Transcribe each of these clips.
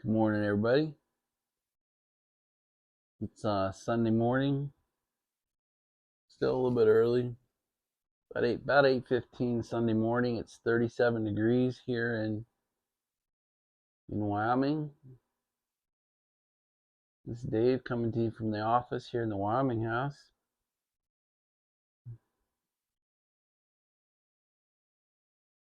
Good morning, everybody. It's Sunday morning. Still a little bit early. About 8:15 Sunday morning. It's 37 degrees here in Wyoming. This is Dave coming to you from the office here in the Wyoming house.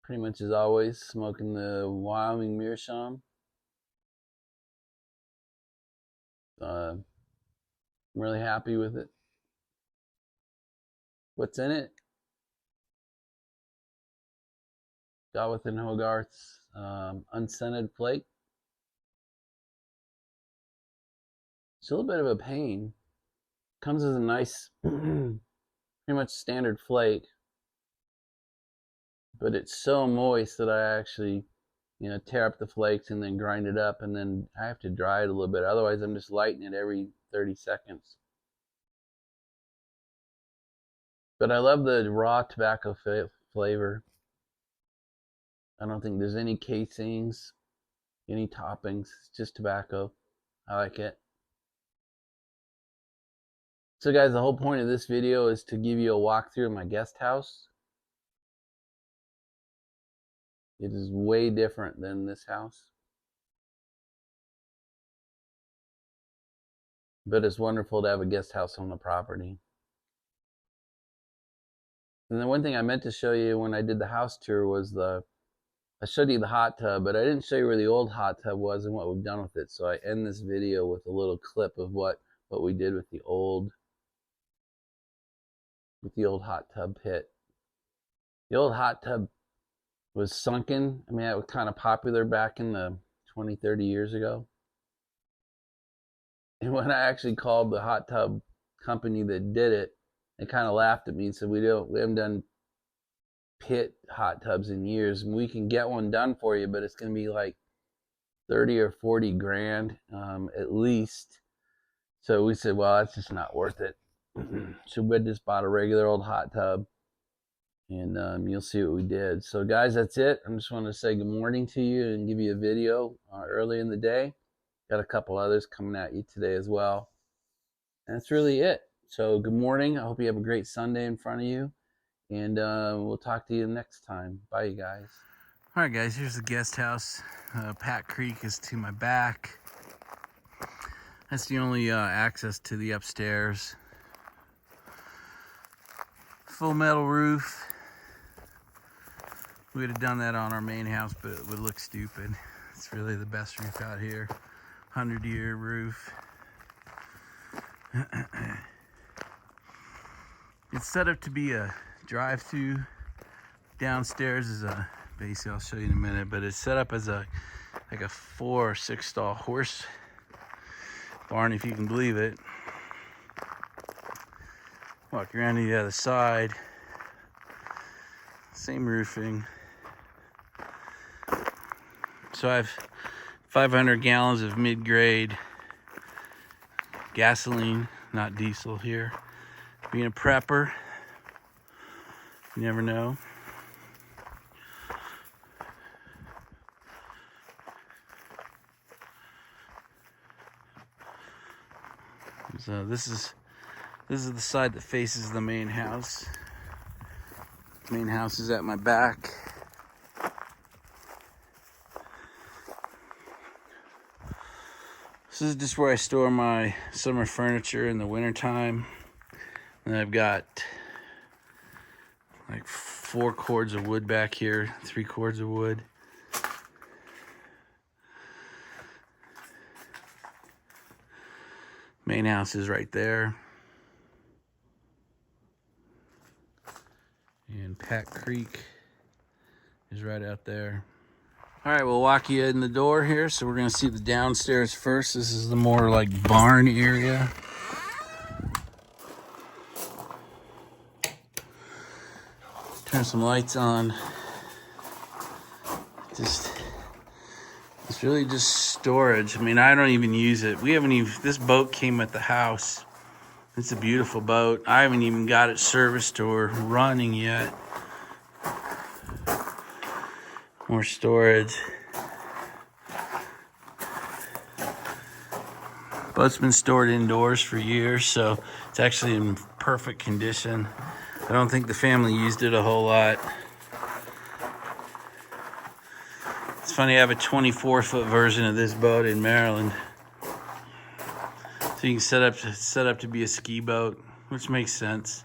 Pretty much as always, smoking the Wyoming meerschaum. I'm really happy with it. What's in it? Got and Hogarth's unscented flake. It's a little bit of a pain. Comes as a nice, pretty much standard flake, but it's so moist that I actually, tear up the flakes and then grind it up, and then I have to dry it a little bit. Otherwise, I'm just lighting it every 30 seconds. But I love the raw tobacco flavor. I don't think there's any casings, any toppings. It's just tobacco. I like it. So guys, the whole point of this video is to give you a walkthrough of my guest house. It is way different than this house. But it's wonderful to have a guest house on the property. And the one thing I meant to show you when I did the house tour was I showed you the hot tub, but I didn't show you where the old hot tub was and what we've done with it. So I end this video with a little clip of what we did with the old hot tub pit. The old hot tub was sunken. I mean, that was kind of popular back in the 20, 30 years ago. And when I actually called the hot tub company that did it, they kind of laughed at me and said, we haven't done pit hot tubs in years, and we can get one done for you, but it's going to be like 30 or 40 grand at least. So we said, well, that's just not worth it. So we just bought a regular old hot tub, and you'll see what we did. So guys, that's it. I just want to say good morning to you and give you a video early in the day. Got a couple others coming at you today as well. And that's really it. So good morning. I hope you have a great Sunday in front of you. And we'll talk to you next time. Bye, you guys. All right, guys, here's the guest house. Pat Creek is to my back. That's the only access to the upstairs. Full metal roof. We would have done that on our main house, but it would look stupid. It's really the best roof out here. 100-year roof. It's set up to be a drive-through. Downstairs is basically, I'll show you in a minute, but it's set up as like a 4 or 6 stall horse barn, if you can believe it. Walk around to the other side. Same roofing. So I have 500 gallons of mid-grade gasoline, not diesel here. Being a prepper, you never know. So this is the side that faces the main house. The main house is at my back. This is just where I store my summer furniture in the wintertime. And I've got like 4 cords of wood back here, 3 cords of wood. Main house is right there. And Pat Creek is right out there. All right, we'll walk you in the door here. So we're gonna see the downstairs first. This is the more like barn area. Turn some lights on. It's really just storage. I mean, I don't even use it. This boat came with the house. It's a beautiful boat. I haven't even got it serviced or running yet. More storage. Boat's been stored indoors for years, so it's actually in perfect condition. I don't think the family used it a whole lot. It's funny, I have a 24-foot version of this boat in Maryland. So you can set up to be a ski boat, which makes sense.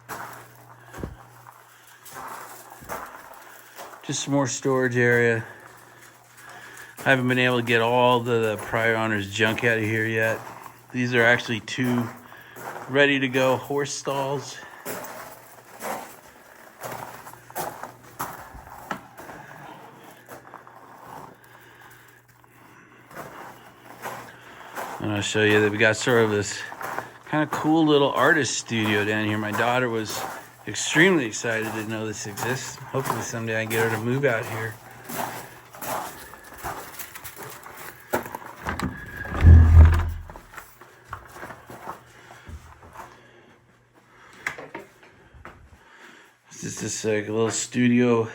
Just some more storage area. I haven't been able to get all the prior owner's junk out of here yet. These are actually 2 ready to go horse stalls. And I'll show you that we got sort of this kind of cool little artist studio down here. My daughter was extremely excited to know this exists. Hopefully someday I can get her to move out here. It's just this like a little studio,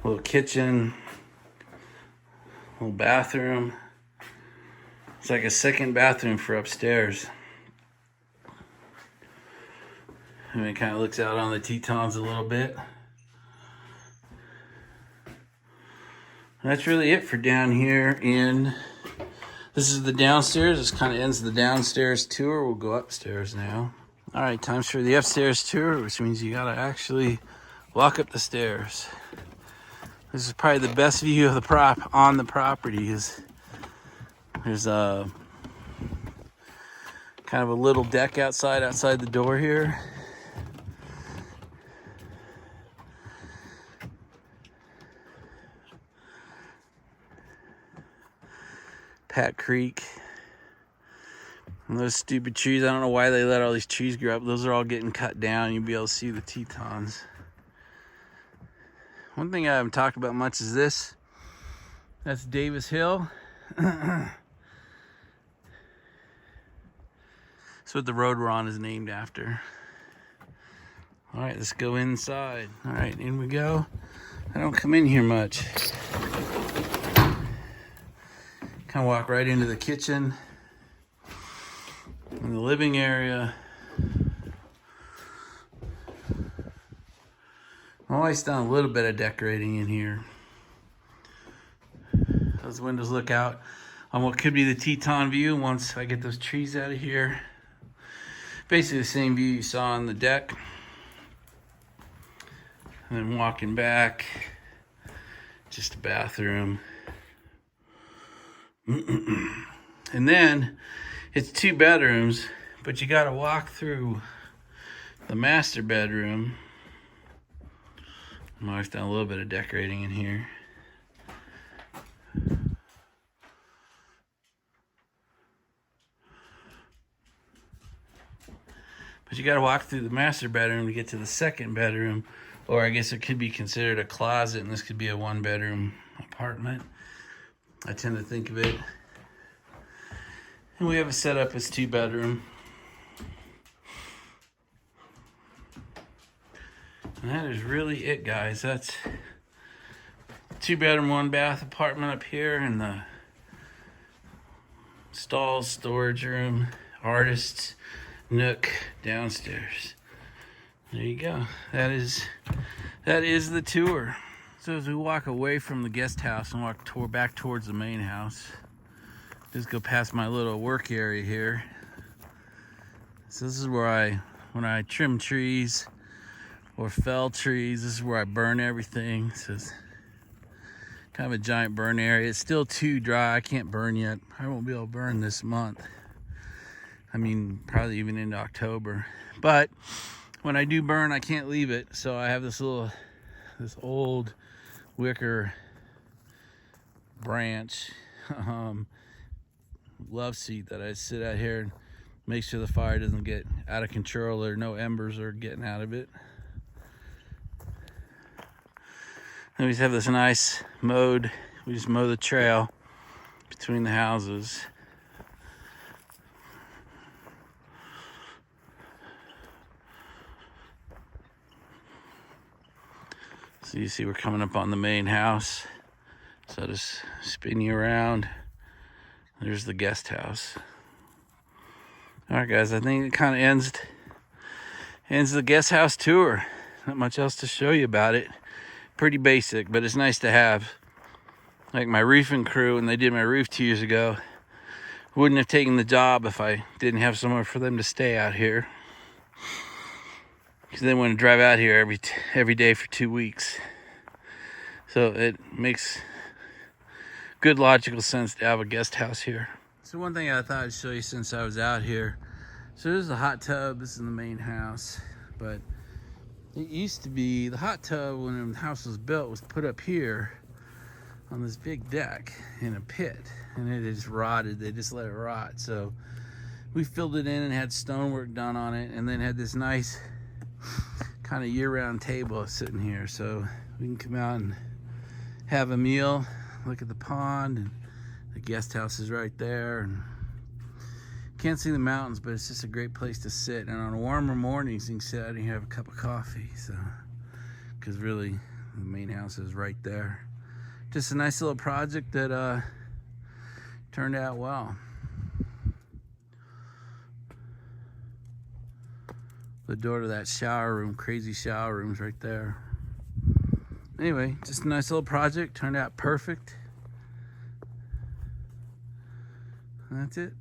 little kitchen, little bathroom. It's like a second bathroom for upstairs. And it kind of looks out on the Tetons a little bit. And that's really it for down here this is the downstairs. This kind of ends the downstairs tour. We'll go upstairs now. All right, time for the upstairs tour, which means you gotta actually walk up the stairs. This is probably the best view of the on the property. There's a kind of a little deck outside the door here. Pat Creek. And those stupid trees, I don't know why they let all these trees grow up. Those are all getting cut down. You'll be able to see the Tetons. One thing I haven't talked about much is this. That's Davis Hill. That's what the road we're on is named after. All right, let's go inside. All right, in we go. I don't come in here much. Kind of walk right into the kitchen and the living area. I've always done a little bit of decorating in here. Those windows look out on what could be the Teton view once I get those trees out of here. Basically the same view you saw on the deck. And then walking back, just a bathroom. And then it's 2 bedrooms, but you got to walk through the master bedroom. My wife's done a little bit of decorating in here. But you got to walk through the master bedroom to get to the second bedroom, or I guess it could be considered a closet, and this could be a 1-bedroom apartment. I tend to think of it. And we have it set up as 2-bedroom. And that is really it, guys. That's 2-bedroom, 1-bath apartment up here, and the stalls, storage room, artist's nook downstairs. There you go. That is the tour. So as we walk away from the guest house and walk back towards the main house, just go past my little work area here. So this is where when I trim trees or fell trees, this is where I burn everything. So it's kind of a giant burn area. It's still too dry. I can't burn yet. I won't be able to burn this month. I mean, probably even into October. But when I do burn, I can't leave it. So I have this old wicker branch love seat that I sit out here and make sure the fire doesn't get out of control or no embers are getting out of it. And we just have this nice mowed, we just mow the trail between the houses. So you see we're coming up on the main house. So I'll just spin you around. There's the guest house. Alright guys, I think it kind of ends the guest house tour. Not much else to show you about it. Pretty basic, but it's nice to have. Like my roofing crew, when they did my roof 2 years ago, wouldn't have taken the job if I didn't have somewhere for them to stay out here. Because they want to drive out here every day for 2 weeks. So it makes good logical sense to have a guest house here. So one thing I thought I'd show you since I was out here. So there's the hot tub. This is the main house. But it used to be, the hot tub when the house was built was put up here on this big deck in a pit. And it just rotted. They just let it rot. So we filled it in and had stonework done on it. And then had this nice kind of year-round table sitting here. So we can come out and have a meal, look at the pond, and the guest house is right there. And can't see the mountains, but it's just a great place to sit. And on warmer mornings, you can sit out and have a cup of coffee. So, because really, the main house is right there. Just a nice little project that turned out well. The door to that shower room, crazy shower room's right there. Anyway, just a nice little project, turned out perfect. And that's it.